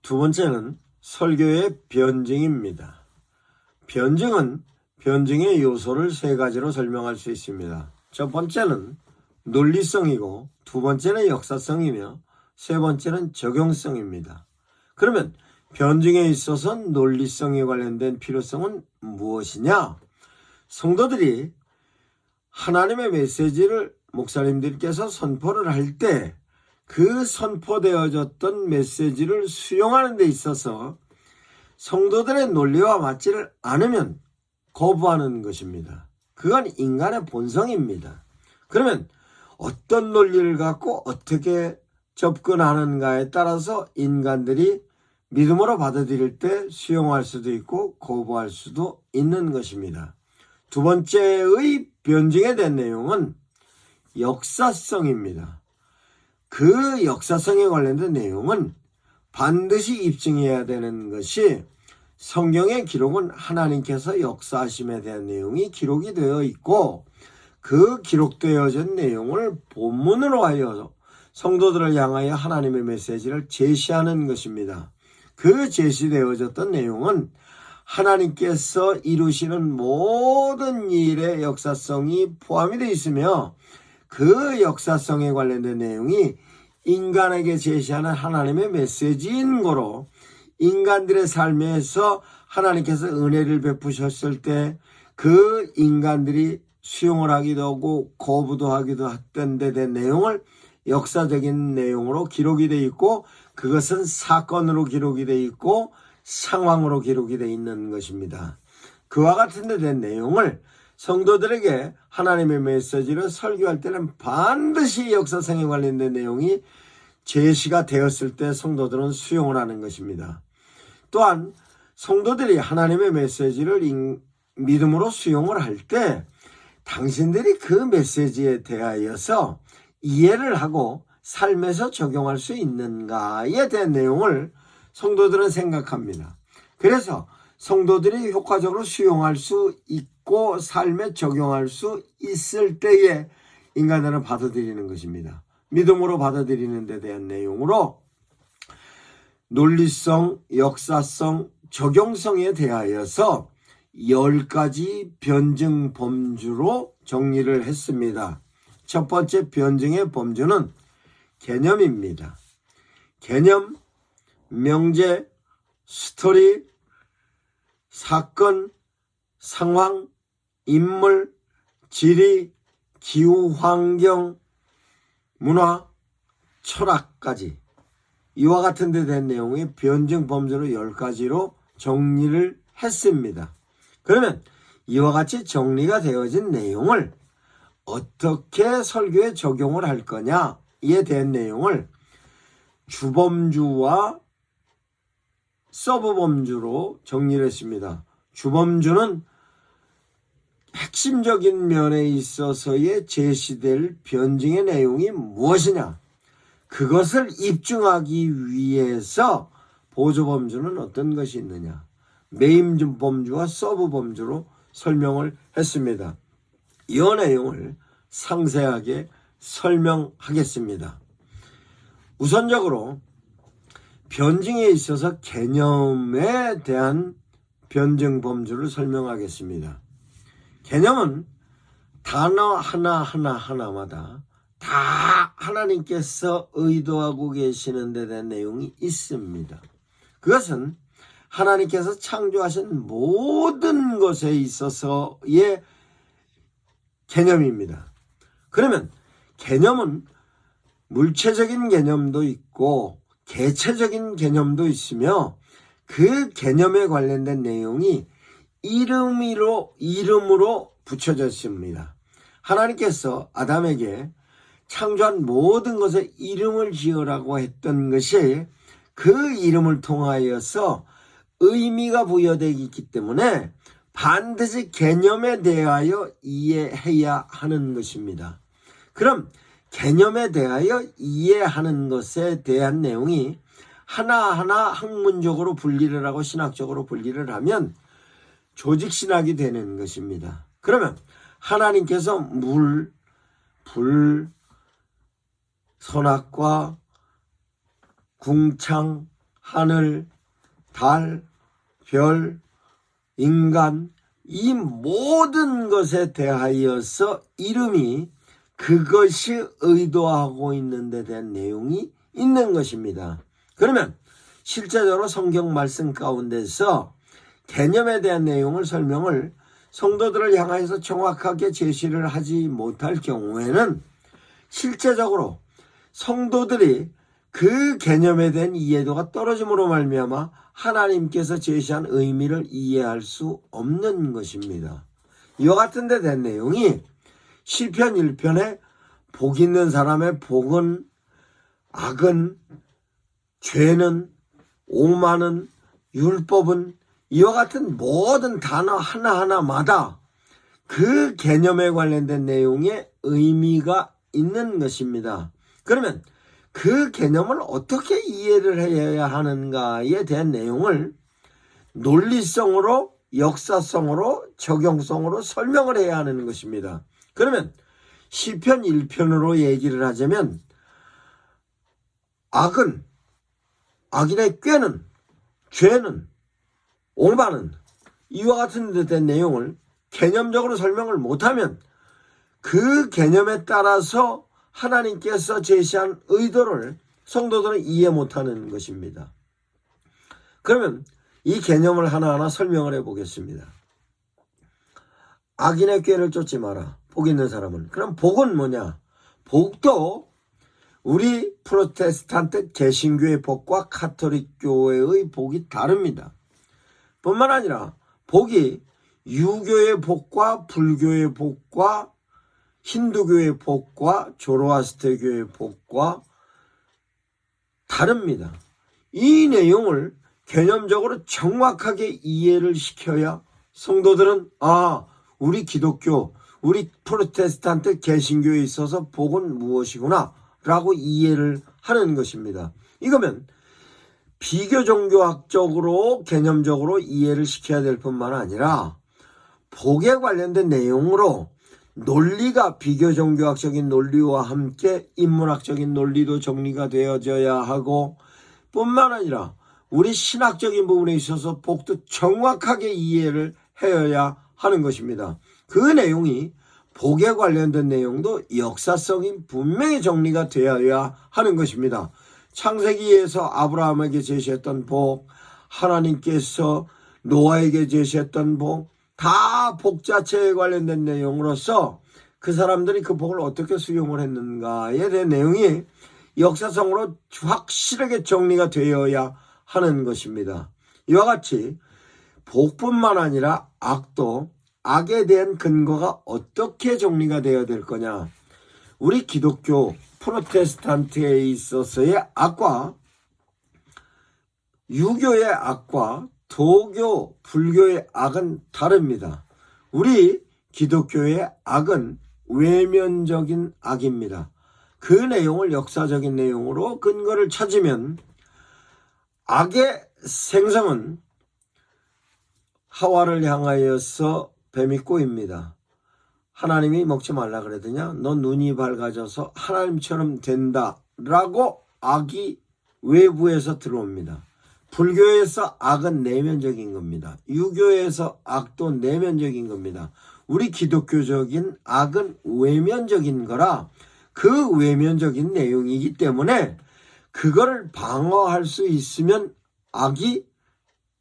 두 번째는 설교의 변증입니다. 변증은 변증의 요소를 세 가지로 설명할 수 있습니다. 첫 번째는 논리성이고, 두 번째는 역사성이며, 세 번째는 적용성입니다. 그러면 변증에 있어서 논리성에 관련된 필요성은 무엇이냐? 성도들이 하나님의 메시지를 목사님들께서 선포를 할 때 그 선포되어졌던 메시지를 수용하는 데 있어서 성도들의 논리와 맞지를 않으면 거부하는 것입니다. 그건 인간의 본성입니다. 그러면 어떤 논리를 갖고 어떻게 접근하는가에 따라서 인간들이 믿음으로 받아들일 때 수용할 수도 있고 거부할 수도 있는 것입니다. 두 번째의 변증에 대한 내용은 역사성입니다. 그 역사성에 관련된 내용은 반드시 입증해야 되는 것이, 성경의 기록은 하나님께서 역사하심에 대한 내용이 기록이 되어 있고, 그 기록되어진 내용을 본문으로 하여 성도들을 향하여 하나님의 메시지를 제시하는 것입니다. 그 제시되어졌던 내용은 하나님께서 이루시는 모든 일의 역사성이 포함이 되어 있으며, 그 역사성에 관련된 내용이 인간에게 제시하는 하나님의 메시지인 거로, 인간들의 삶에서 하나님께서 은혜를 베푸셨을 때 그 인간들이 수용을 하기도 하고 거부도 하기도 했던 데 대한 내용을 역사적인 내용으로 기록이 되어 있고, 그것은 사건으로 기록이 되어 있고 상황으로 기록이 되어 있는 것입니다. 그와 같은 데 대한 내용을 성도들에게 하나님의 메시지를 설교할 때는 반드시 역사성에 관련된 내용이 제시가 되었을 때 성도들은 수용을 하는 것입니다. 또한 성도들이 하나님의 메시지를 믿음으로 수용을 할 때 당신들이 그 메시지에 대하여서 이해를 하고 삶에서 적용할 수 있는가에 대한 내용을 성도들은 생각합니다. 그래서 성도들이 효과적으로 수용할 수 있고 삶에 적용할 수 있을 때에 인간들은 받아들이는 것입니다. 믿음으로 받아들이는 데 대한 내용으로 논리성, 역사성, 적용성에 대하여서 10가지 변증 범주로 정리를 했습니다. 첫 번째 변증의 범주는 개념입니다. 개념, 명제, 스토리, 사건, 상황, 인물, 지리, 기후, 환경, 문화, 철학까지 이와 같은 데 대한 내용의 변증 범주로 10가지로 정리를 했습니다. 그러면 이와 같이 정리가 되어진 내용을 어떻게 설교에 적용을 할 거냐에 대한 내용을 주범주와 서브범주로 정리를 했습니다. 주범주는 핵심적인 면에 있어서의 제시될 변증의 내용이 무엇이냐, 그것을 입증하기 위해서 보조범주는 어떤 것이 있느냐, 메인 범주와 서브 범주로 설명을 했습니다. 이 내용을 상세하게 설명하겠습니다. 우선적으로 변증에 있어서 개념에 대한 변증 범주를 설명하겠습니다. 개념은 단어 하나하나마다 다 하나님께서 의도하고 계시는 데 대한 내용이 있습니다. 그것은 하나님께서 창조하신 모든 것에 있어서의 개념입니다. 그러면 개념은 물체적인 개념도 있고 개체적인 개념도 있으며, 그 개념에 관련된 내용이 이름으로 붙여졌습니다. 하나님께서 아담에게 창조한 모든 것에 이름을 지으라고 했던 것이 그 이름을 통하여서 의미가 부여되기 있기 때문에 반드시 개념에 대하여 이해해야 하는 것입니다. 그럼 개념에 대하여 이해하는 것에 대한 내용이 하나하나 학문적으로 분리를 하고 신학적으로 분리를 하면 조직신학이 되는 것입니다. 그러면 하나님께서 물, 불, 선악과, 궁창, 하늘, 달, 별, 인간, 이 모든 것에 대하여서 이름이 그것이 의도하고 있는 데 대한 내용이 있는 것입니다. 그러면 실제적으로 성경 말씀 가운데서 개념에 대한 내용을 설명을 성도들을 향하여서 정확하게 제시를 하지 못할 경우에는 실제적으로 성도들이 그 개념에 대한 이해도가 떨어짐으로 말미암아 하나님께서 제시한 의미를 이해할 수 없는 것입니다. 이와 같은 데 대한 내용이 시편 1편에 복 있는 사람의 복은, 악은, 죄는, 오만은, 율법은, 이와 같은 모든 단어 하나하나마다 그 개념에 관련된 내용의 의미가 있는 것입니다. 그러면 그 개념을 어떻게 이해를 해야 하는가에 대한 내용을 논리성으로, 역사성으로, 적용성으로 설명을 해야 하는 것입니다. 그러면 시편 1편으로 얘기를 하자면 악은, 악인의 꾀는, 죄는, 오만은, 이와 같은 데 대한 내용을 개념적으로 설명을 못하면 그 개념에 따라서 하나님께서 제시한 의도를 성도들은 이해 못하는 것입니다. 그러면 이 개념을 하나하나 설명을 해보겠습니다. 악인의 꾀를 쫓지 마라. 복 있는 사람은. 그럼 복은 뭐냐? 복도 우리 프로테스탄트 개신교의 복과 카톨릭 교회의 복이 다릅니다. 뿐만 아니라 복이 유교의 복과 불교의 복과 힌두교의 복과 조로아스터교의 복과 다릅니다. 이 내용을 개념적으로 정확하게 이해를 시켜야 성도들은 우리 기독교, 우리 프로테스탄트 개신교에 있어서 복은 무엇이구나 라고 이해를 하는 것입니다. 이거면 비교종교학적으로 개념적으로 이해를 시켜야 될 뿐만 아니라 복에 관련된 내용으로 논리가 비교종교학적인 논리와 함께 인문학적인 논리도 정리가 되어져야 하고 뿐만 아니라 우리 신학적인 부분에 있어서 복도 정확하게 이해를 해야 하는 것입니다. 그 내용이 복에 관련된 내용도 역사성이 분명히 정리가 되어야 하는 것입니다. 창세기에서 아브라함에게 제시했던 복, 하나님께서 노아에게 제시했던 복, 다 복 자체에 관련된 내용으로서 그 사람들이 그 복을 어떻게 수용을 했는가에 대한 내용이 역사성으로 확실하게 정리가 되어야 하는 것입니다. 이와 같이 복뿐만 아니라 악도, 악에 대한 근거가 어떻게 정리가 되어야 될 거냐. 우리 기독교 프로테스탄트에 있어서의 악과 유교의 악과 도교, 불교의 악은 다릅니다. 우리 기독교의 악은 외면적인 악입니다. 그 내용을 역사적인 내용으로 근거를 찾으면 악의 생성은 하와를 향하여서 뱀이 꼬입니다. 하나님이 먹지 말라 그랬더냐? 너 눈이 밝아져서 하나님처럼 된다 라고 악이 외부에서 들어옵니다. 불교에서 악은 내면적인 겁니다. 유교에서 악도 내면적인 겁니다. 우리 기독교적인 악은 외면적인 거라 그 외면적인 내용이기 때문에 그거를 방어할 수 있으면 악이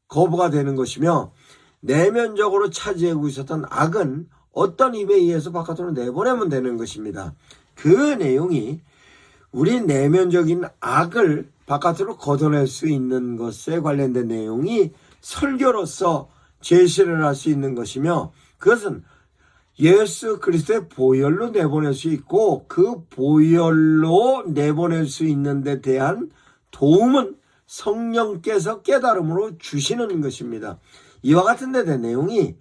거부가 되는 것이며 내면적으로 차지하고 있었던 악은 어떤 힘에 의해서 바깥으로 내보내면 되는 것입니다. 그 내용이 우리 내면적인 악을 바깥으로 걷어낼 수 있는 것에 관련된 내용이 설교로서 제시를 할 수 있는 것이며 그것은 예수 그리스도의 보혈로 내보낼 수 있고 그 보혈로 내보낼 수 있는 데 대한 도움은 성령께서 깨달음으로 주시는 것입니다. 이와 같은 데 대한 내용이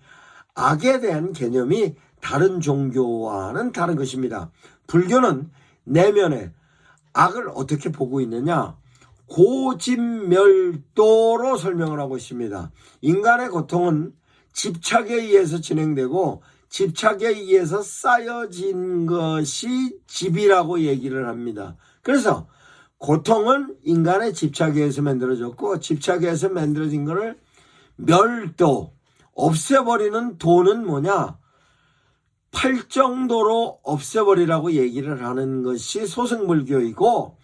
악에 대한 개념이 다른 종교와는 다른 것입니다. 불교는 내면에 악을 어떻게 보고 있느냐? 고집멸도로 설명을 하고 있습니다. 인간의 고통은 집착에 의해서 진행되고 집착에 의해서 쌓여진 것이 집이라고 얘기를 합니다. 그래서 고통은 인간의 집착에 의해서 만들어졌고, 집착에 의해서 만들어진 것을 멸도, 없애버리는 도는 뭐냐? 팔정도로 없애버리라고 얘기를 하는 것이 소승불교이고,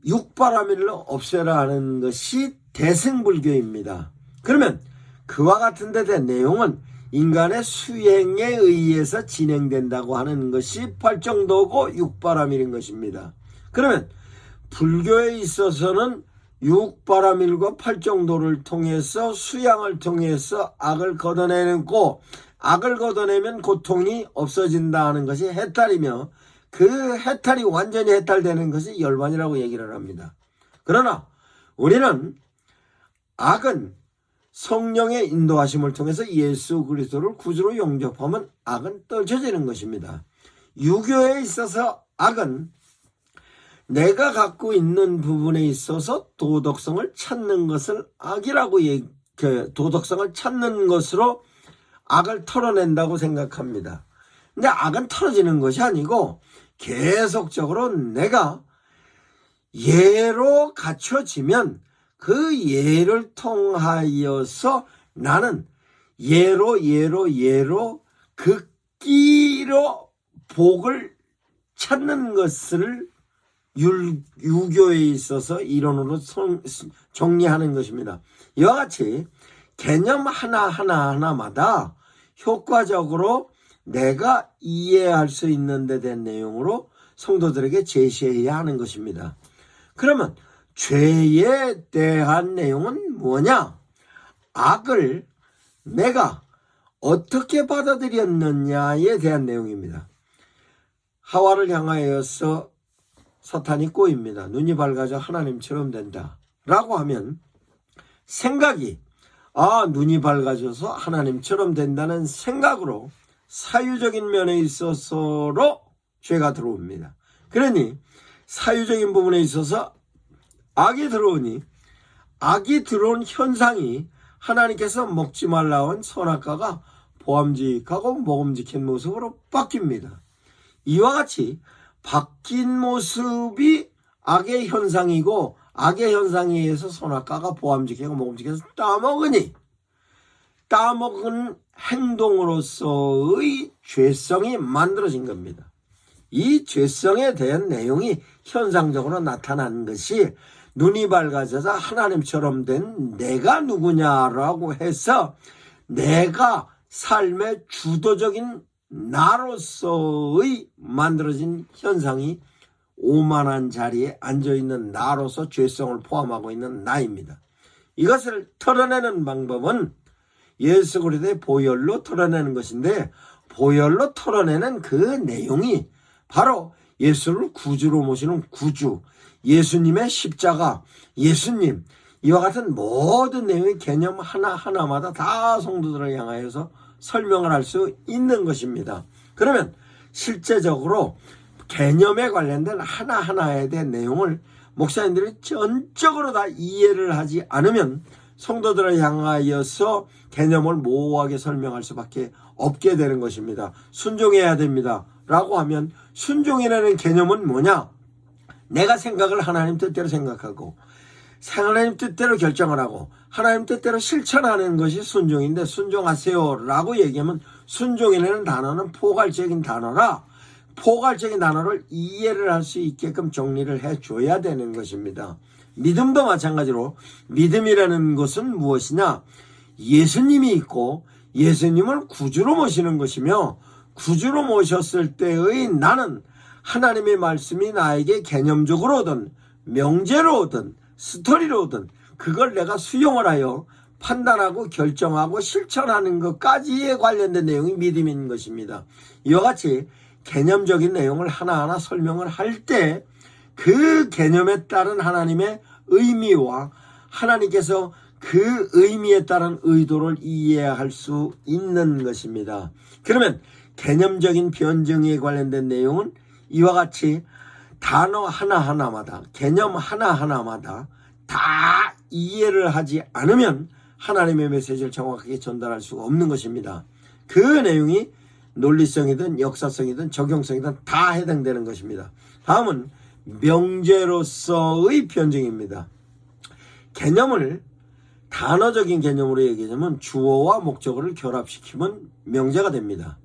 육바라밀로 없애라 하는 것이 대승불교입니다. 그러면 그와 같은 데 된 내용은 인간의 수행에 의해서 진행된다고 하는 것이 팔정도고 육바라밀인 것입니다. 그러면 불교에 있어서는 육바라밀과 팔정도를 통해서 수양을 통해서 악을 걷어내고, 악을 걷어내면 고통이 없어진다 하는 것이 해탈이며, 그 해탈이 완전히 해탈되는 것이 열반이라고 얘기를 합니다. 그러나 우리는 악은 성령의 인도하심을 통해서 예수 그리스도를 구주로 영접하면 악은 떨쳐지는 것입니다. 유교에 있어서 악은 내가 갖고 있는 부분에 있어서 도덕성을 찾는 것을 악이라고 도덕성을 찾는 것으로 악을 털어낸다고 생각합니다. 근데 악은 털어지는 것이 아니고 계속적으로 내가 예로 갖춰지면 그 예를 통하여서 나는 예로 극기로 복을 찾는 것을 유교에 있어서 이론으로 정리하는 것입니다. 이와 같이 개념 하나하나마다 효과적으로 내가 이해할 수 있는 데 대한 내용으로 성도들에게 제시해야 하는 것입니다. 그러면 죄에 대한 내용은 뭐냐? 악을 내가 어떻게 받아들였느냐에 대한 내용입니다. 하와를 향하여서 사탄이 꼬입니다. 눈이 밝아져 하나님처럼 된다 라고 하면 생각이 눈이 밝아져서 하나님처럼 된다는 생각으로 사유적인 면에 있어서로 죄가 들어옵니다. 그러니 사유적인 부분에 있어서 악이 들어오니 악이 들어온 현상이 하나님께서 먹지 말라고 한 선악과가 보암직하고 먹음직한 모습으로 바뀝니다. 이와 같이 바뀐 모습이 악의 현상이고, 악의 현상에 의해서 선악과가 보암직하고 먹음직해서 따먹으니 따먹은 행동으로서의 죄성이 만들어진 겁니다. 이 죄성에 대한 내용이 현상적으로 나타난 것이 눈이 밝아져서 하나님처럼 된 내가 누구냐라고 해서 내가 삶의 주도적인 나로서의 만들어진 현상이 오만한 자리에 앉아있는 나로서 죄성을 포함하고 있는 나입니다. 이것을 털어내는 방법은 예수 그리스도의 보혈로 털어내는 것인데, 보혈로 털어내는 그 내용이 바로 예수를 구주로 모시는 구주, 예수님의 십자가, 예수님, 이와 같은 모든 내용의 개념 하나하나마다 다 성도들을 향하여서 설명을 할 수 있는 것입니다. 그러면 실제적으로 개념에 관련된 하나하나에 대한 내용을 목사님들이 전적으로 다 이해를 하지 않으면 성도들을 향하여서 개념을 모호하게 설명할 수밖에 없게 되는 것입니다. 순종해야 됩니다 라고 하면, 순종이라는 개념은 뭐냐? 내가 생각을 하나님 뜻대로 생각하고 하나님 뜻대로 결정을 하고 하나님 뜻대로 실천하는 것이 순종인데, 순종하세요 라고 얘기하면 순종이라는 단어는 포괄적인 단어라, 포괄적인 단어를 이해를 할 수 있게끔 정리를 해줘야 되는 것입니다. 믿음도 마찬가지로 믿음이라는 것은 무엇이냐? 예수님이 있고 예수님을 구주로 모시는 것이며, 구주로 모셨을 때의 나는 하나님의 말씀이 나에게 개념적으로든 명제로든 스토리로든 그걸 내가 수용을 하여 판단하고 결정하고 실천하는 것까지에 관련된 내용이 믿음인 것입니다. 이와 같이 개념적인 내용을 하나하나 설명을 할 때 그 개념에 따른 하나님의 의미와 하나님께서 그 의미에 따른 의도를 이해할 수 있는 것입니다. 그러면 개념적인 변증에 관련된 내용은 이와 같이 단어 하나하나마다, 개념 하나하나마다 다 이해를 하지 않으면 하나님의 메시지를 정확하게 전달할 수가 없는 것입니다. 그 내용이 논리성이든 역사성이든 적용성이든 다 해당되는 것입니다. 다음은 명제로서의 변증입니다. 개념을 단어적인 개념으로 얘기하자면 주어와 목적어를 결합시키면 명제가 됩니다.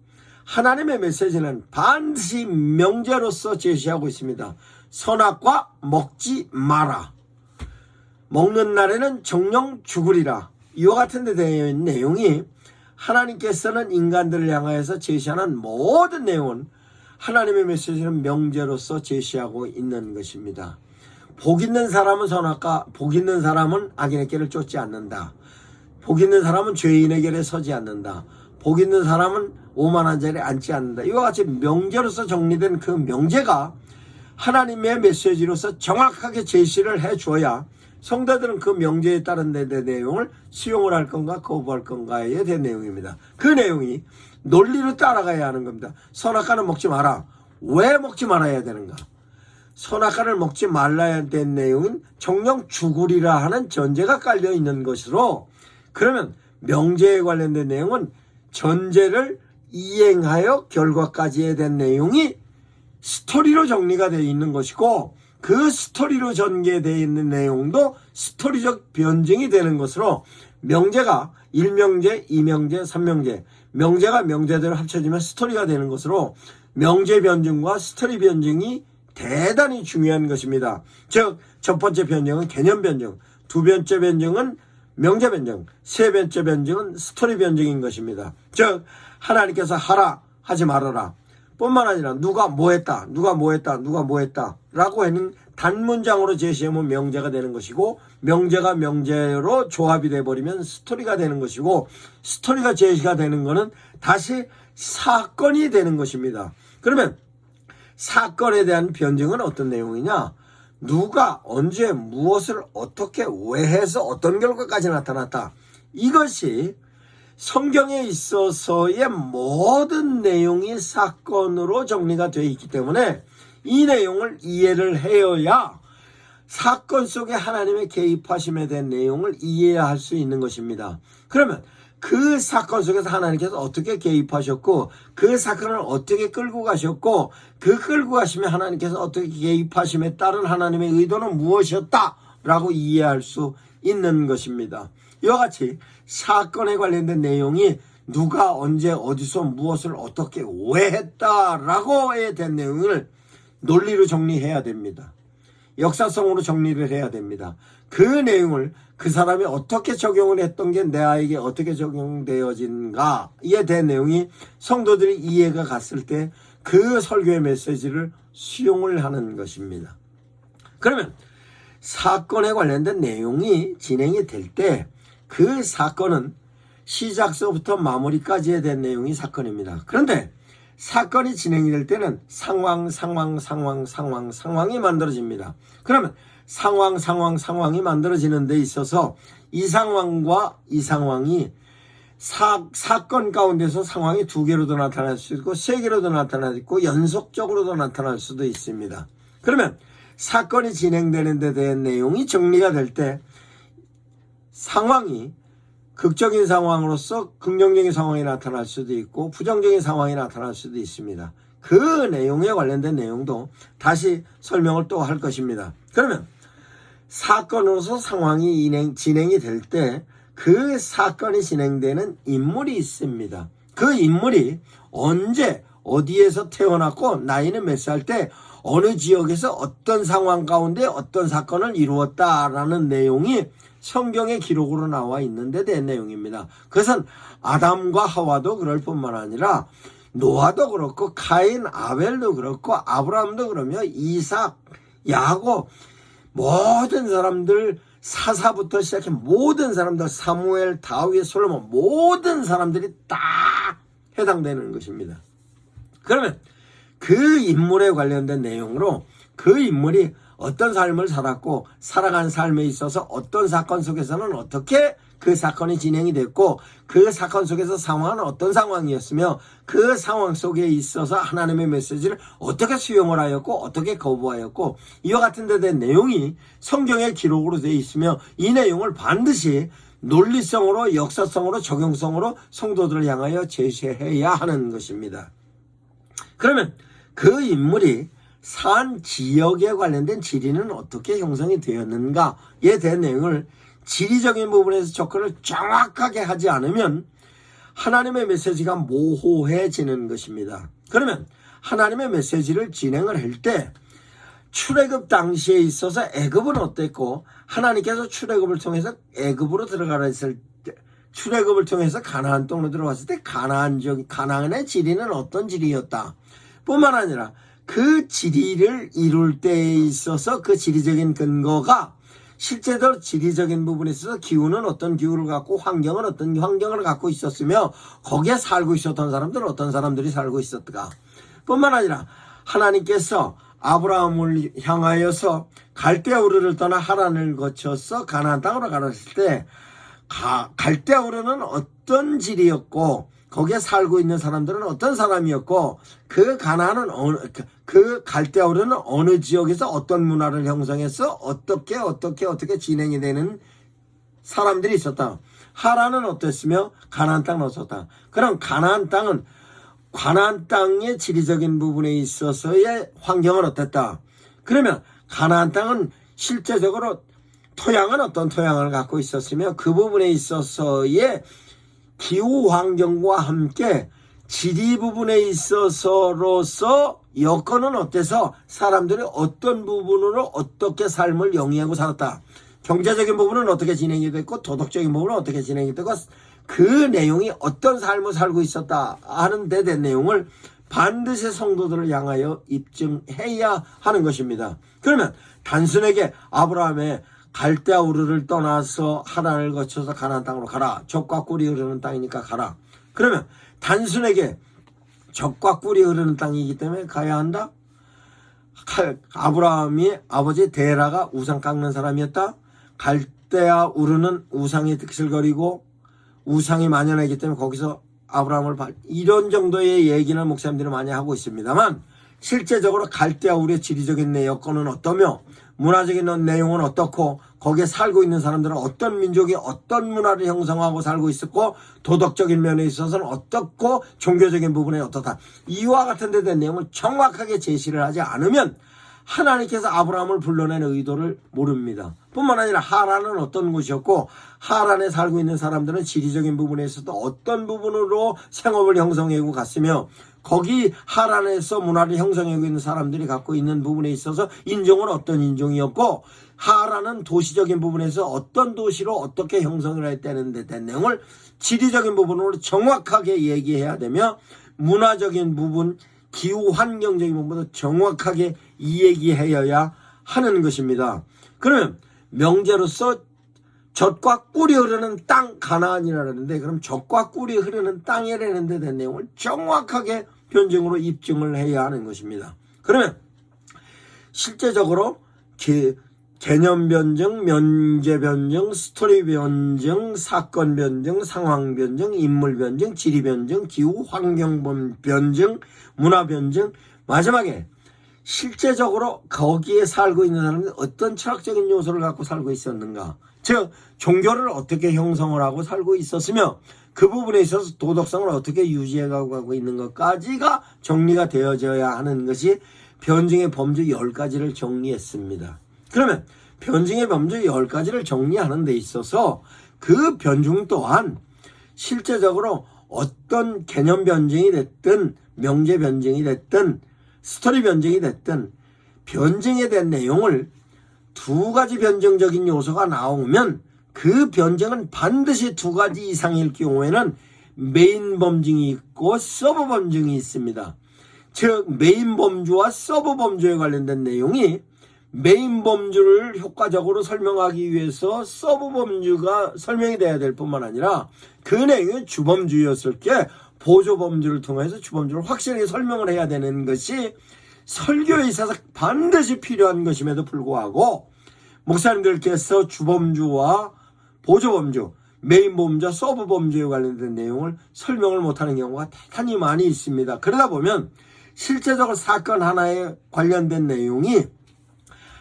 하나님의 메시지는 반드시 명제로서 제시하고 있습니다. 선악과 먹지 마라. 먹는 날에는 정령 죽으리라. 이와 같은 데 되어 있는 내용이 하나님께서는 인간들을 향하여서 제시하는 모든 내용은 하나님의 메시지는 명제로서 제시하고 있는 것입니다. 복 있는 사람은 선악과, 복 있는 사람은 악인의 길을 쫓지 않는다. 복 있는 사람은 죄인의 길에 서지 않는다. 복 있는 사람은 오만한 자리에 앉지 않는다. 이와 같이 명제로서 정리된 그 명제가 하나님의 메시지로서 정확하게 제시를 해줘야 성도들은 그 명제에 따른 데 내용을 수용을 할 건가 거부할 건가에 대한 내용입니다. 그 내용이 논리로 따라가야 하는 겁니다. 선악과는 먹지 마라. 왜 먹지 말아야 되는가? 선악과를 먹지 말아야 된 내용은 정령 죽으리라 하는 전제가 깔려 있는 것으로, 그러면 명제에 관련된 내용은 전제를 이행하여 결과까지에 대한 내용이 스토리로 정리가 되어 있는 것이고, 그 스토리로 전개되어 있는 내용도 스토리적 변증이 되는 것으로, 명제가 1명제, 2명제, 3명제, 명제가 명제대로 합쳐지면 스토리가 되는 것으로 명제 변증과 스토리 변증이 대단히 중요한 것입니다. 즉, 첫 번째 변증은 개념 변증, 두 번째 변증은 명제 변증, 세 번째 변증은 스토리 변증인 것입니다. 즉, 하나님께서 하라, 하지 말아라 뿐만 아니라 누가 뭐 했다, 누가 뭐 했다, 누가 뭐 했다 라고 하는 단문장으로 제시하면 명제가 되는 것이고, 명제가 명제로 조합이 돼버리면 스토리가 되는 것이고, 스토리가 제시가 되는 것은 다시 사건이 되는 것입니다. 그러면 사건에 대한 변증은 어떤 내용이냐? 누가 언제 무엇을 어떻게 왜 해서 어떤 결과까지 나타났다. 이것이 성경에 있어서의 모든 내용이 사건으로 정리가 되어 있기 때문에 이 내용을 이해를 해야 사건 속에 하나님의 개입하심에 대한 내용을 이해할 수 있는 것입니다. 그러면 그 사건 속에서 하나님께서 어떻게 개입하셨고, 그 사건을 어떻게 끌고 가셨고, 그 끌고 가시면 하나님께서 어떻게 개입하심에 따른 하나님의 의도는 무엇이었다라고 이해할 수 있는 것입니다. 이와 같이 사건에 관련된 내용이 누가 언제 어디서 무엇을 어떻게 왜 했다라고에 대한 내용을 논리로 정리해야 됩니다. 역사성으로 정리를 해야 됩니다. 그 내용을 그 사람이 어떻게 적용을 했던 게 내에게 어떻게 적용되어진가에 대한 내용이 성도들이 이해가 갔을 때 그 설교의 메시지를 수용을 하는 것입니다. 그러면 사건에 관련된 내용이 진행이 될 때 그 사건은 시작서부터 마무리까지에 대한 내용이 사건입니다. 그런데 사건이 진행이 될 때는 상황이 만들어집니다. 그러면 상황이 만들어지는 데 있어서 이 상황과 이 상황이 사건 가운데서 상황이 두 개로도 나타날 수 있고 세 개로도 나타날 수 있고 연속적으로도 나타날 수도 있습니다. 그러면 사건이 진행되는 데 대한 내용이 정리가 될 때 상황이 극적인 상황으로서 긍정적인 상황이 나타날 수도 있고 부정적인 상황이 나타날 수도 있습니다. 그 내용에 관련된 내용도 다시 설명을 또 할 것입니다. 그러면 사건으로서 상황이 진행이 될 때 그 사건이 진행되는 인물이 있습니다. 그 인물이 언제 어디에서 태어났고 나이는 몇 살 때 어느 지역에서 어떤 상황 가운데 어떤 사건을 이루었다라는 내용이 성경의 기록으로 나와 있는데 대한 내용입니다. 그것은 아담과 하와도 그럴 뿐만 아니라 노아도 그렇고 카인, 아벨도 그렇고 아브라함도 그러며 이삭, 야곱 모든 사람들 사사부터 시작해 모든 사람들 사무엘, 다윗, 솔로몬 모든 사람들이 다 해당되는 것입니다. 그러면 그 인물에 관련된 내용으로 그 인물이 어떤 삶을 살았고 살아간 삶에 있어서 어떤 사건 속에서는 어떻게 그 사건이 진행이 됐고 그 사건 속에서 상황은 어떤 상황이었으며 그 상황 속에 있어서 하나님의 메시지를 어떻게 수용을 하였고 어떻게 거부하였고 이와 같은 데 대한 내용이 성경의 기록으로 되어 있으며 이 내용을 반드시 논리성으로 역사성으로 적용성으로 성도들을 향하여 제시해야 하는 것입니다. 그러면 그 인물이 산 지역에 관련된 지리는 어떻게 형성이 되었는가에 대한 내용을 지리적인 부분에서 접근을 정확하게 하지 않으면 하나님의 메시지가 모호해지는 것입니다. 그러면 하나님의 메시지를 진행을 할 때 출애굽 당시에 있어서 애굽은 어땠고 하나님께서 출애굽을 통해서 애굽으로 들어가라 했을 때 출애굽을 통해서 가나안 땅으로 들어갔을 때 가나안의 지리는 어떤 지리였다 뿐만 아니라 그 지리를 이룰 때에 있어서 그 지리적인 근거가 실제로 지리적인 부분에 있어서 기후는 어떤 기후를 갖고 환경은 어떤 환경을 갖고 있었으며 거기에 살고 있었던 사람들은 어떤 사람들이 살고 있었던가 뿐만 아니라 하나님께서 아브라함을 향하여서 갈대아 우르를 떠나 하란을 거쳐서 가나안 땅으로 가라했을 때 갈대아 우르는 어떤 지리였고 거기에 살고 있는 사람들은 어떤 사람이었고 그 가나안은 그 갈대아 우르는 어느 지역에서 어떤 문화를 형성해서 어떻게 진행이 되는 사람들이 있었다. 하란은 어땠으며 가나안 땅은 어떻다. 그럼 가나안 땅의 지리적인 부분에 있어서의 환경은 어땠다. 그러면 가나안 땅은 실제적으로 토양은 어떤 토양을 갖고 있었으며 그 부분에 있어서의 기후 환경과 함께 지리 부분에 있어서로서 여건은 어때서 사람들이 어떤 부분으로 어떻게 삶을 영위하고 살았다. 경제적인 부분은 어떻게 진행이 됐고 도덕적인 부분은 어떻게 진행이 되고 그 내용이 어떤 삶을 살고 있었다 하는 데 대한 내용을 반드시 성도들을 향하여 입증해야 하는 것입니다. 그러면 단순하게 아브라함의 갈대아 우르를 떠나서 하란을 거쳐서 가나안 땅으로 가라. 젖과 꿀이 흐르는 땅이니까 가라. 그러면 단순하게 젖과 꿀이 흐르는 땅이기 때문에 가야 한다. 아브라함이 아버지 데라가 우상 깎는 사람이었다. 갈대아 우르는 우상의 득실거리고 우상이 만연하기 때문에 거기서 아브라함을 이런 정도의 얘기는 목사님들이 많이 하고 있습니다만 실제적으로 갈대아 우르의 지리적인 여건은 어떠며 문화적인 내용은 어떻고 거기에 살고 있는 사람들은 어떤 민족이 어떤 문화를 형성하고 살고 있었고 도덕적인 면에 있어서는 어떻고 종교적인 부분에 어떻다. 이와 같은 데 대한 내용을 정확하게 제시를 하지 않으면 하나님께서 아브라함을 불러낸 의도를 모릅니다. 뿐만 아니라 하란은 어떤 곳이었고 하란에 살고 있는 사람들은 지리적인 부분에 있어서 어떤 부분으로 생업을 형성하고 갔으며 거기 하란에서 문화를 형성하고 있는 사람들이 갖고 있는 부분에 있어서 인종은 어떤 인종이었고 하란은 도시적인 부분에서 어떤 도시로 어떻게 형성을 했다는 데 대한 내용을 지리적인 부분으로 정확하게 얘기해야 되며 문화적인 부분 기후 환경적인 부분도 정확하게 얘기해야 하는 것입니다. 그러면 명제로서 젖과 꿀이 흐르는 땅 가나안이라는데 그럼 젖과 꿀이 흐르는 땅이라는 데 대한 내용을 정확하게 변증으로 입증을 해야 하는 것입니다. 그러면 실제적으로 개념 변증, 면제 변증, 스토리 변증, 사건 변증, 상황 변증, 인물 변증, 지리 변증, 기후 환경 변증, 문화 변증, 마지막에 실제적으로 거기에 살고 있는 사람들이 어떤 철학적인 요소를 갖고 살고 있었는가, 즉 종교를 어떻게 형성을 하고 살고 있었으며 그 부분에 있어서 도덕성을 어떻게 유지해가고 있는 것까지가 정리가 되어져야 하는 것이 변증의 범주 10가지를 정리했습니다. 그러면 변증의 범주 10가지를 정리하는 데 있어서 그 변증 또한 실제적으로 어떤 개념 변증이 됐든 명제 변증이 됐든 스토리 변증이 됐든 변증에 대한 내용을 2가지 변증적인 요소가 나오면 그 변증은 반드시 2가지 이상일 경우에는 메인 범증이 있고 서브 범증이 있습니다. 즉 메인 범주와 서브 범주에 관련된 내용이 메인 범주를 효과적으로 설명하기 위해서 서브 범주가 설명이 돼야 될 뿐만 아니라 그 내용이 주범주였을 게 보조 범주를 통해서 주범주를 확실하게 설명을 해야 되는 것이 설교에 있어서 반드시 필요한 것임에도 불구하고 목사님들께서 주범주와 보조범주, 메인 범주와 서브 범주에 관련된 내용을 설명을 못하는 경우가 대단히 많이 있습니다. 그러다 보면 실제적으로 사건 하나에 관련된 내용이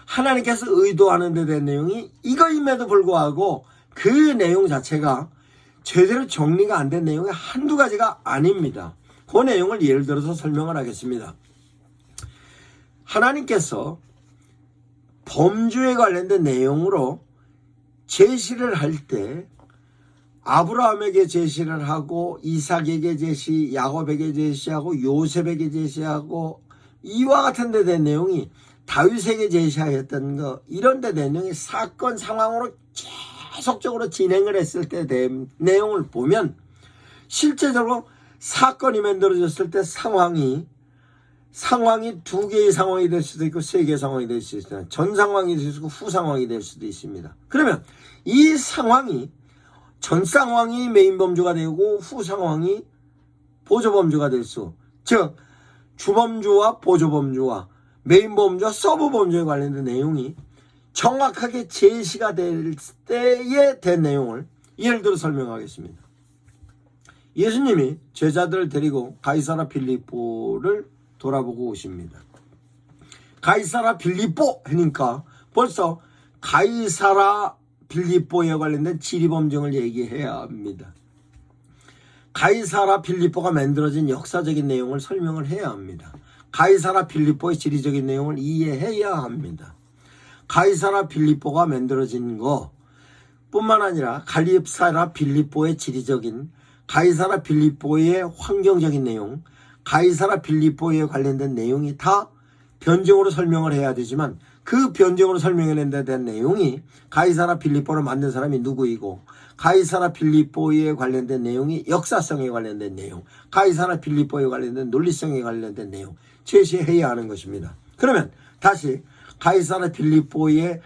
하나님께서 의도하는 데 대한 내용이 이거임에도 불구하고 그 내용 자체가 제대로 정리가 안 된 내용이 한두 가지가 아닙니다. 그 내용을 예를 들어서 설명을 하겠습니다. 하나님께서 범죄에 관련된 내용으로 제시를 할 때 아브라함에게 제시를 하고 이삭에게 제시, 야곱에게 제시하고 요셉에게 제시하고 이와 같은 데 된 내용이 다윗에게 제시하였던 거 이런 데 된 내용이 사건 상황으로 계속적으로 진행을 했을 때 된 내용을 보면 실제적으로 사건이 만들어졌을 때 상황이 두 개의 상황이 될 수도 있고 세 개의 상황이 될 수도 있습니다. 전 상황이 될 수도 있고 후 상황이 될 수도 있습니다. 그러면 이 상황이 전 상황이 메인 범주가 되고 후 상황이 보조 범주가 될 수, 즉 주범주와 보조 범주와 메인 범주와 서브 범주에 관련된 내용이 정확하게 제시가 될 때에 된 내용을 예를 들어 설명하겠습니다. 예수님이 제자들을 데리고 가이사라 빌립보를 돌아보고 오십니다. 가이사라 빌립보 하니까 벌써 가이사라 빌립보에 관련된 지리범증을 얘기해야 합니다. 가이사라 빌립보가 만들어진 역사적인 내용을 설명을 해야 합니다. 가이사라 빌립보의 지리적인 내용을 이해해야 합니다. 가이사라 빌립보가 만들어진 거 뿐만 아니라 가이사라 빌립보의 지리적인, 가이사라 빌립보의 환경적인 내용, 가이사라 빌립보에 관련된 내용이 다 변증으로 설명을 해야 되지만 그 변증으로 설명해낸 데 대한 내용이 가이사라 빌립보를 만든 사람이 누구이고 가이사라 빌립보에 관련된 내용이 역사성에 관련된 내용, 가이사라 빌립보에 관련된 논리성에 관련된 내용 제시해야 하는 것입니다. 그러면 다시 가이사라 빌립보에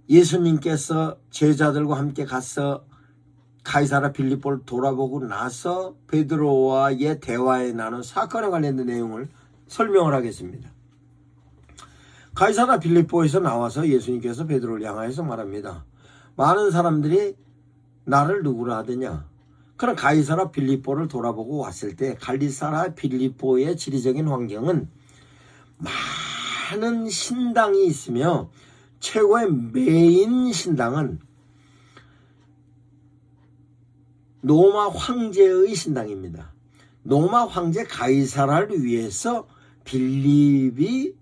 예수님께서 제자들과 함께 가서 가이사라 빌립보를 돌아보고 나서 베드로와의 대화에 나눈 사건에 관련된 내용을 설명을 하겠습니다. 가이사라 빌립보에서 나와서 예수님께서 베드로를 향하여서 말합니다. 많은 사람들이 나를 누구라 하더냐. 그럼 가이사라 빌립보를 돌아보고 왔을 때 가이사라 빌립보의 지리적인 환경은 많은 신당이 있으며 최고의 메인 신당은 로마 황제의 신당입니다. 로마 황제 가이사라를 위해서 빌립이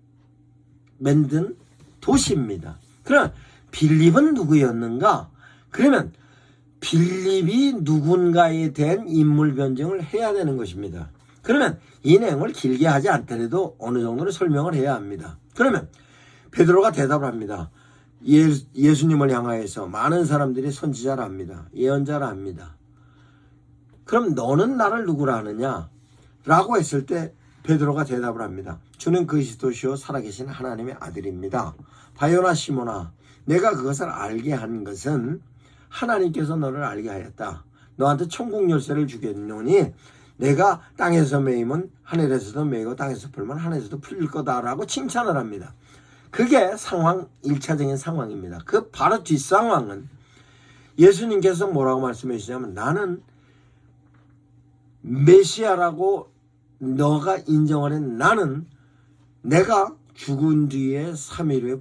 만든 도시입니다. 그럼 빌립은 누구였는가? 그러면 빌립이 누군가에 대한 인물 변증을 해야 되는 것입니다. 그러면 이 내용을 길게 하지 않더라도 어느 정도는 설명을 해야 합니다. 그러면 베드로가 대답을 합니다. 예수님을 향하여서 많은 사람들이 선지자라 합니다. 예언자라 합니다. 그럼 너는 나를 누구라 하느냐? 라고 했을 때 베드로가 대답을 합니다. 주는 그리스도시요 살아계신 하나님의 아들입니다. 바요나 시몬아, 내가 그것을 알게 한 것은 하나님께서 너를 알게 하였다. 너한테 천국 열쇠를 주겠노니 내가 땅에서 매이면 하늘에서도 매이고 땅에서 풀면 하늘에서도 풀릴 거다라고 칭찬을 합니다. 그게 상황, 1차적인 상황입니다. 그 바로 뒷상황은 예수님께서 뭐라고 말씀해 주시냐면 나는 메시아라고 너가 인정을 한 나는 내가 죽은 뒤에 3일 후에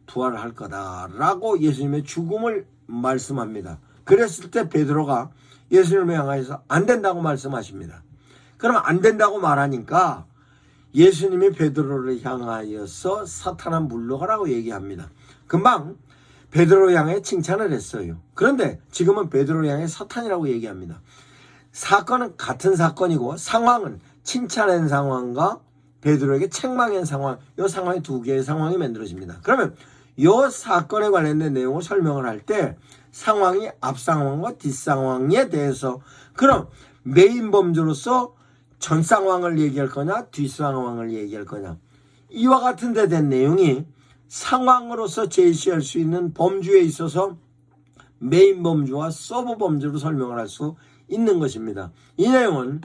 부활할 거다라고 예수님의 죽음을 말씀합니다. 그랬을 때 베드로가 예수님을 향하여서 안 된다고 말씀하십니다. 그럼 안 된다고 말하니까 예수님이 베드로를 향하여서 사탄아 물러가라고 얘기합니다. 금방 베드로를 향해 칭찬을 했어요. 그런데 지금은 베드로를 향해 사탄이라고 얘기합니다. 사건은 같은 사건이고 상황은 칭찬한 상황과 베드로에게 책망한 상황, 이 상황이 두 개의 상황이 만들어집니다. 그러면 이 사건에 관련된 내용을 설명을 할 때 상황이 앞 상황과 뒷 상황에 대해서 그럼 메인 범주로서 전 상황을 얘기할 거냐 뒷 상황을 얘기할 거냐 이와 같은 데 된 내용이 상황으로서 제시할 수 있는 범주에 있어서 메인 범주와 서브 범주로 설명을 할 수 있는 것입니다. 이 내용은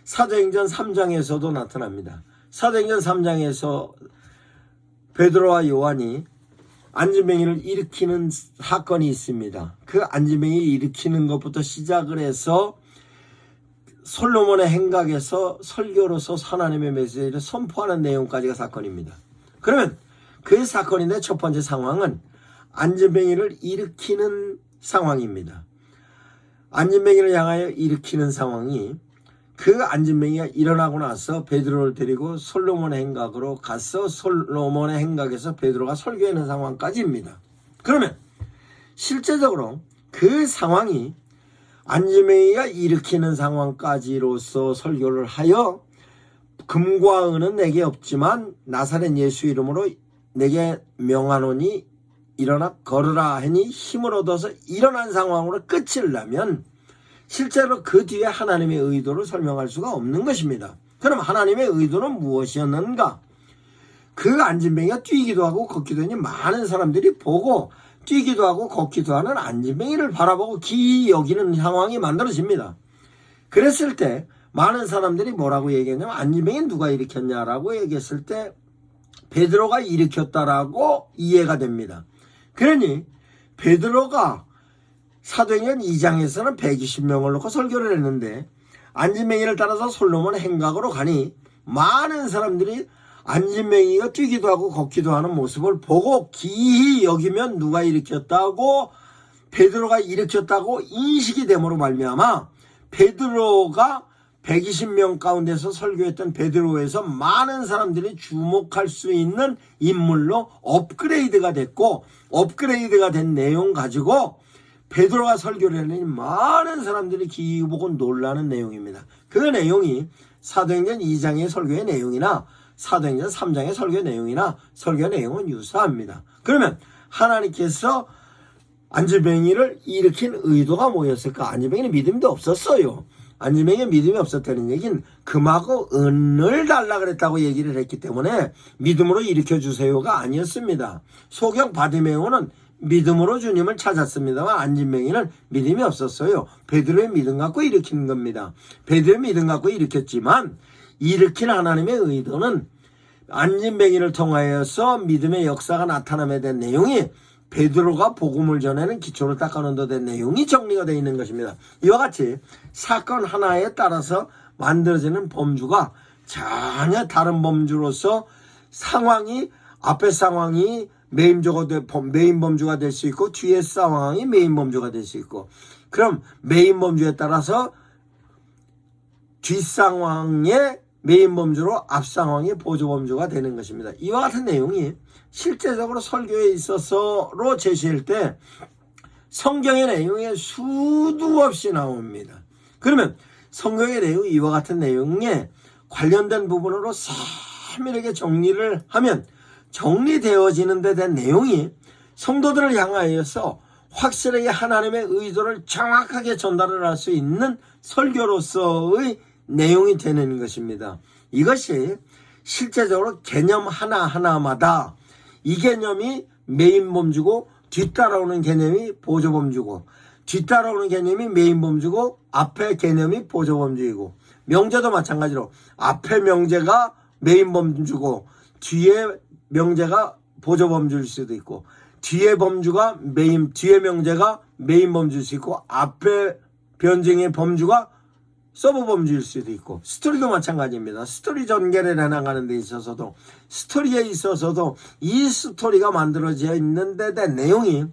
사도행전 3장에서도 나타납니다. 사도행전 3장에서 베드로와 요한이 안진뱅이를 일으키는 사건이 있습니다. 그 안진뱅이를 일으키는 것부터 시작을 해서 솔로몬의 행각에서 설교로서 하나님의 메시지를 선포하는 내용까지가 사건입니다. 그러면 그 사건인데 첫 번째 상황은 안진뱅이를 일으키는 상황입니다. 안진뱅이를 향하여 일으키는 상황이 그 안진뱅이가 일어나고 나서 베드로를 데리고 솔로몬의 행각으로 가서 솔로몬의 행각에서 베드로가 설교하는 상황까지입니다. 그러면 실제적으로 그 상황이 안진뱅이가 일으키는 상황까지로서 설교를 하여 금과 은은 내게 없지만 나사렛 예수 이름으로 내게 명하노니 일어나 걸으라 하니 힘을 얻어서 일어난 상황으로 끝을 나면 실제로 그 뒤에 하나님의 의도를 설명할 수가 없는 것입니다. 그럼 하나님의 의도는 무엇이었는가? 그 안진뱅이가 뛰기도 하고 걷기도 하니 많은 사람들이 보고 뛰기도 하고 걷기도 하는 안진뱅이를 바라보고 기이 여기는 상황이 만들어집니다. 그랬을 때 많은 사람들이 뭐라고 얘기했냐면 안진뱅이는 누가 일으켰냐라고 얘기했을 때 베드로가 일으켰다라고 이해가 됩니다. 그러니 베드로가 사도행전 2장에서는 120명을 놓고 설교를 했는데 안진뱅이를 따라서 솔로몬 행각으로 가니 많은 사람들이 안진뱅이가 뛰기도 하고 걷기도 하는 모습을 보고 기이 여기면 누가 일으켰다고 베드로가 일으켰다고 인식이 됨으로 말미암아 베드로가 120명 가운데서 설교했던 베드로에서 많은 사람들이 주목할 수 있는 인물로 업그레이드가 됐고 업그레이드가 된 내용 가지고 베드로가 설교를 하니 많은 사람들이 기이 보고 놀라는 내용입니다. 그 내용이 사도행전 2장의 설교의 내용이나 사도행전 3장의 설교의 내용이나 설교의 내용은 유사합니다. 그러면 하나님께서 안진뱅이를 일으킨 의도가 뭐였을까? 안진뱅이는 믿음도 없었어요. 안진뱅이는 믿음이 없었다는 얘기는 금하고 은을 달라 그랬다고 얘기를 했기 때문에 믿음으로 일으켜주세요가 아니었습니다. 소경 바디메오는 믿음으로 주님을 찾았습니다만 안진뱅이는 믿음이 없었어요. 베드로의 믿음 갖고 일으킨 겁니다. 베드로의 믿음 갖고 일으켰지만 일으킨 하나님의 의도는 안진뱅이를 통하여서 믿음의 역사가 나타남에 대한 내용이 베드로가 복음을 전하는 기초를 닦아놓은 데 대한 내용이 정리가 되어 있는 것입니다. 이와 같이 사건 하나에 따라서 만들어지는 범주가 전혀 다른 범주로서 상황이 앞의 상황이 메인 범주가 될 수 있고 뒤의 상황이 메인 범주가 될 수 있고 그럼 메인 범주에 따라서 뒷 상황의 메인 범주로 앞 상황의 보조 범주가 되는 것입니다. 이와 같은 내용이 실제적으로 설교에 있어서로 제시할 때 성경의 내용에 수도 없이 나옵니다. 그러면 성경의 내용이 이와 같은 내용에 관련된 부분으로 세밀하게 정리를 하면 정리되어지는 데 대한 내용이 성도들을 향하여서 확실하게 하나님의 의도를 정확하게 전달을 할 수 있는 설교로서의 내용이 되는 것입니다. 이것이 실제적으로 개념 하나하나마다 이 개념이 메인 범주고 뒤따라오는 개념이 보조 범주고 뒤따라오는 개념이 메인 범주고 앞에 개념이 보조 범주이고 명제도 마찬가지로 앞에 명제가 메인 범주고 뒤에 명제가 보조 범주일 수도 있고 뒤에 명제가 메인 범주일 수 있고 앞에 변증의 범주가 서브 범주일 수도 있고 스토리도 마찬가지입니다. 스토리 전개를 해나가는 데 있어서도 스토리에 있어서도 이 스토리가 만들어져 있는 데 대한 내용이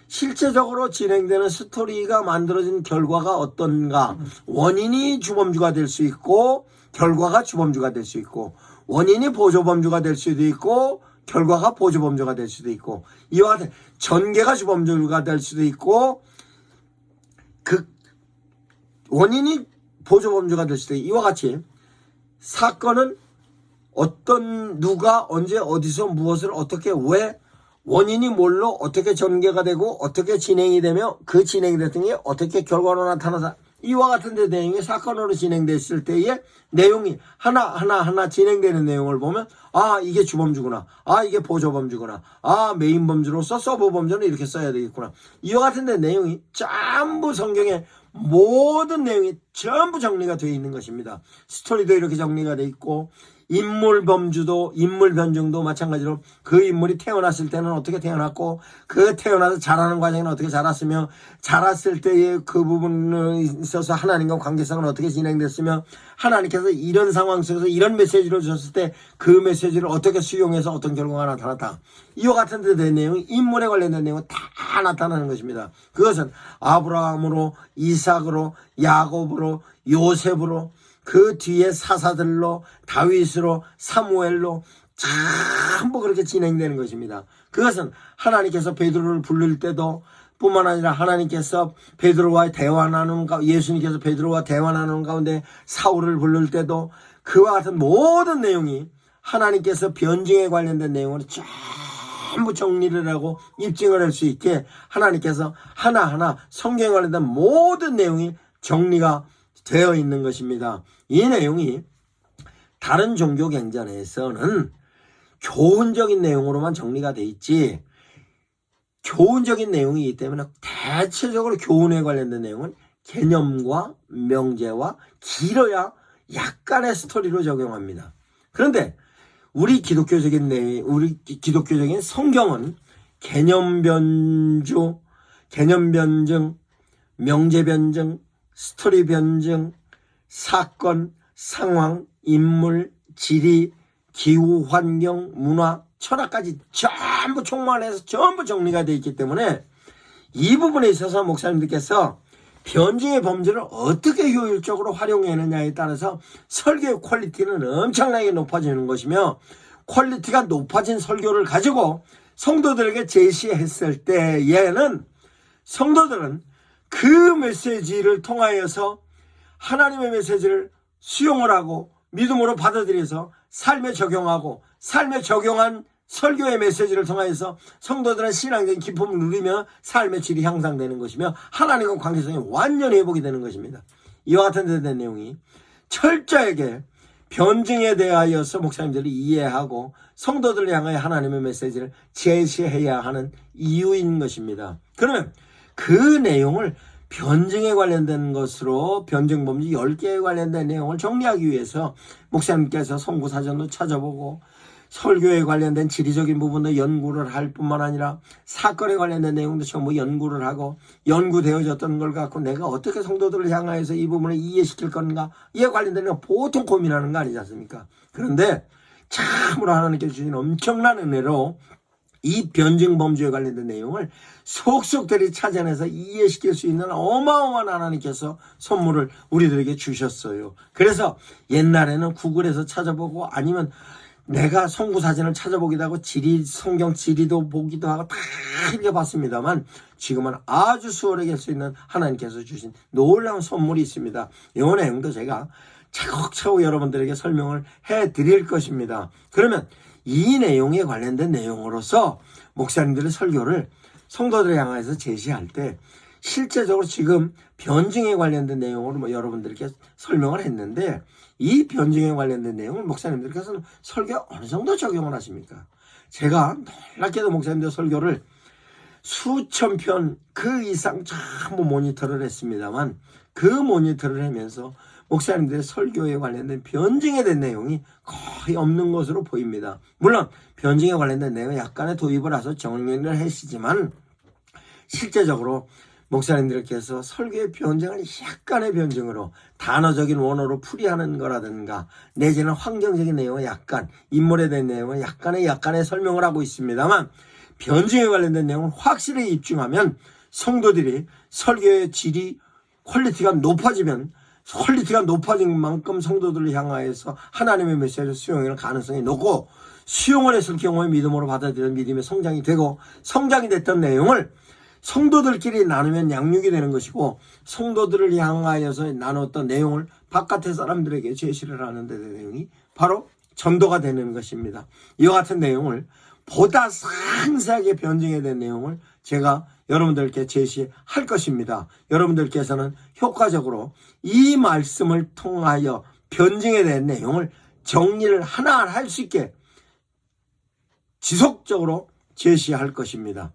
실제적으로 진행되는 스토리가 만들어진 결과가 어떤가 원인이 주범주가 될 수 있고 결과가 주범주가 될 수 있고 원인이 보조범주가 될 수도 있고 결과가 보조범주가 될 수도 있고 이와 같은 전개가 주범주가 될 수도 있고 그 원인이 보조범주가 될 수도 있고 이와 같이 사건은 누가 언제 어디서 무엇을 어떻게 왜 원인이 뭘로 어떻게 전개가 되고 어떻게 진행이 되며 그 진행됐던 게 어떻게 결과로 나타나서 이와 같은 데 내용이 사건으로 진행됐을 때의 내용이 하나 진행되는 내용을 보면 이게 주범주구나 이게 보조범주구나 메인 범주로서 서브 범주는 이렇게 써야 되겠구나 이와 같은 데 내용이 전부 성경에 모든 내용이 전부 정리가 되어 있는 것입니다. 스토리도 이렇게 정리가 되어 있고 인물 변증도 마찬가지로 그 인물이 태어났을 때는 어떻게 태어났고 그 태어나서 자라는 과정에는 어떻게 자랐으며 자랐을 때의 그 부분에 있어서 하나님과 관계성은 어떻게 진행됐으며 하나님께서 이런 상황 속에서 이런 메시지를 주셨을 때 그 메시지를 어떻게 수용해서 어떤 결과가 나타났다. 이와 같은 데 대한 내용이 인물에 관련된 내용은 다 나타나는 것입니다. 그것은 아브라함으로 이삭으로 야곱으로 요셉으로 그 뒤에 사사들로 다윗으로 사무엘로 전부 그렇게 진행되는 것입니다. 그것은 하나님께서 베드로를 부를 때도 뿐만 아니라 하나님께서 베드로와 대화 나누는 가운데, 예수님께서 베드로와 대화 나누는 가운데 사울을 부를 때도 그와 같은 모든 내용이 하나님께서 변증에 관련된 내용을 전부 정리를 하고 입증을 할 수 있게 하나님께서 하나하나 성경에 관련된 모든 내용이 정리가 되어 있는 것입니다. 이 내용이 다른 종교 경전에서는 교훈적인 내용으로만 정리가 돼 있지, 교훈적인 내용이기 때문에 대체적으로 교훈에 관련된 내용은 개념과 명제와 길어야 약간의 스토리로 적용합니다. 그런데 우리 기독교적인 성경은 개념 변주, 개념 변증, 명제 변증, 스토리 변증, 사건, 상황, 인물, 지리, 기후, 환경, 문화, 철학까지 전부 총괄해서 전부 정리가 되어 있기 때문에 이 부분에 있어서 목사님들께서 변증의 범주를 어떻게 효율적으로 활용하느냐에 따라서 설교의 퀄리티는 엄청나게 높아지는 것이며, 퀄리티가 높아진 설교를 가지고 성도들에게 제시했을 때에는 성도들은 그 메시지를 통하여서 하나님의 메시지를 수용을 하고 믿음으로 받아들여서 삶에 적용하고, 삶에 적용한 설교의 메시지를 통해서 성도들은 신앙적인 기쁨을 누리며 삶의 질이 향상되는 것이며 하나님과 관계성이 완전히 회복이 되는 것입니다. 이와 같은 데 대한 내용이 철저하게 변증에 대하여서 목사님들이 이해하고 성도들을 향하여 하나님의 메시지를 제시해야 하는 이유인 것입니다. 그러면 그 내용을 변증에 관련된 것으로 변증 범주 10개에 관련된 내용을 정리하기 위해서 목사님께서 성구사전도 찾아보고 설교에 관련된 지리적인 부분도 연구를 할 뿐만 아니라 사건에 관련된 내용도 전부 연구를 하고, 연구되어졌던 걸 갖고 내가 어떻게 성도들을 향하여서 이 부분을 이해시킬 건가, 이에 관련된 건 보통 고민하는 거 아니지 않습니까? 그런데 참으로 하나님께서 주신 엄청난 은혜로 이 변증 범주에 관련된 내용을 속속들이 찾아내서 이해시킬 수 있는 어마어마한 하나님께서 선물을 우리들에게 주셨어요. 그래서 옛날에는 구글에서 찾아보고 아니면 내가 성구사전을 찾아보기도 하고 성경 지리도 보기도 하고 다 읽어봤습니다만, 지금은 아주 수월하게 할 수 있는 하나님께서 주신 놀라운 선물이 있습니다. 이 내용도 제가 차곡차곡 여러분들에게 설명을 해드릴 것입니다. 그러면 이 내용에 관련된 내용으로서 목사님들의 설교를 성도들을 향해서 제시할 때 실제적으로 지금 변증에 관련된 내용으로 여러분들께 설명을 했는데, 이 변증에 관련된 내용을 목사님들께서는 설교에 어느 정도 적용을 하십니까? 제가 놀랍게도 목사님들 설교를 수천 편 그 이상 전부 모니터를 했습니다만, 그 모니터를 하면서 목사님들의 설교에 관련된 변증에 대한 내용이 거의 없는 것으로 보입니다. 물론 변증에 관련된 내용은 약간의 도입을 해서 정리를 하시지만, 실제적으로 목사님들께서 설교의 변증을 약간의 변증으로 단어적인 원어로 풀이하는 거라든가 내지는 환경적인 내용을 약간, 인물에 대한 내용을 약간의 설명을 하고 있습니다만, 변증에 관련된 내용을 확실히 입증하면 성도들이 설교의 질이 퀄리티가 높아진 만큼 성도들을 향하여서 하나님의 메시지를 수용할 가능성이 높고, 수용을 했을 경우에 믿음으로 받아들이는 믿음의 성장이 되고, 성장이 됐던 내용을 성도들끼리 나누면 양육이 되는 것이고, 성도들을 향하여서 나눴던 내용을 바깥의 사람들에게 제시를 하는 데 대한 내용이 바로 전도가 되는 것입니다. 이와 같은 내용을 보다 상세하게 변증에 대한 내용을 제가 여러분들께 제시할 것입니다. 여러분들께서는 효과적으로 이 말씀을 통하여 변증에 대한 내용을 정리를 하나하나 할 수 있게 지속적으로 제시할 것입니다.